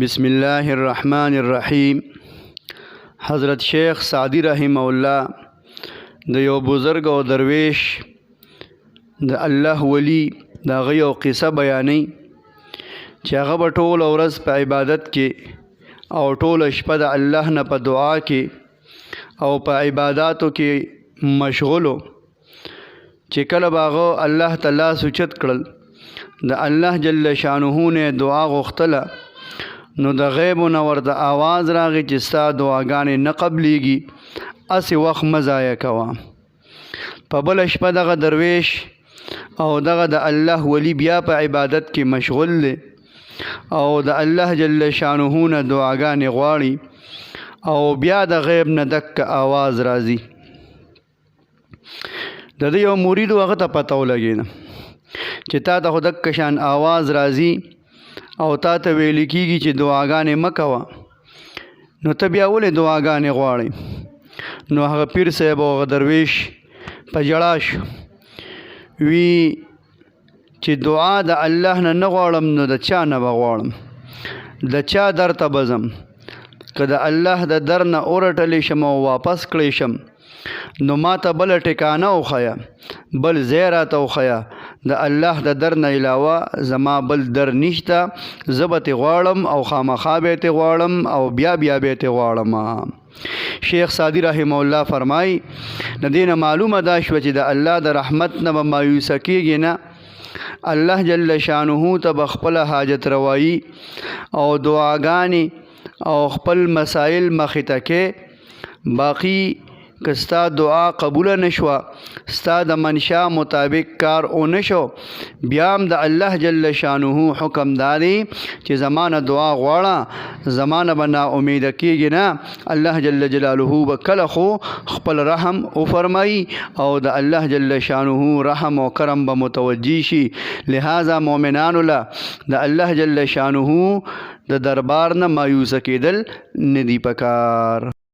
بسم الله الرحمن الرحیم. حضرت شیخ سعدی رحمه الله د یو بزرگ او درویش د الله ولی د هغه یو قصه بیانوي چې هغه به ټوله ورځ په عبادت کې او ټوله شپه د الله نه په دعا کې او په عباداتو کې مشغولو. چې کله به هغه الله تعالی سوچت کړل د الله جل شانه نه دعا غوښتله نو د غیب نه ورته آواز راغی چې ستا دعاګانې نه قبلیږي، اسې وخت مه ضایع کوه. په بله شپه دغه درویش او دغه د الله ولی بیا په عبادت کې مشغول دی او د الله جل شانه نه دعاګانې غواړي او بیا د غیب نه دک آواز راځي. د دې یو مرید هغه ته پته ولګېده چې تا ته خو دک شان آواز راځي او تا ته ویل کېږي چې دعاګانې مه کوه، نو ته بیا ولې دعاګانې غواړې؟ نو هغه پیر صاحب او هغه درویش په ژړا شو، وی چې دعا د الله نه نه غواړم نو د چا نه به غواړم؟ د چا در ته به ځم؟ که د الله د در نه ورټلی شم او واپس کړی شم نو ما ته بله ټکانه وښیه، بل ځای راته وښیه. د الله د در نه علاوه زما بل در نشته، زه به ترې غواړم او خامخا به یې ترې غواړم او بیا به یې ترې غواړم. شیخ سعدی رحمه الله فرمایي د دې نه معلومه دا شوه چې د الله د رحمت نه به مایوسه کېږي نه، الله جل شانه ته به خپله حاجت روایي او دعاګانې او خپل مسائل مخې ته کې. باقي که ستا دعا قبوله نشوه، ستا د منشا مطابق کار ونه شو، بیا هم د الله جل شانه حکم دا دی چې زمانه دعا غواړه، زمانه به ناامیده کېږي نه. الله جل جلاله به کله خو خپل رحم وفرمایي او د الله جل شانه رحم او کرم به متوجي شي. لہذا مؤمنانو له د الله جل شانه د دربار نه مایوسه کېدل نه دي پکار.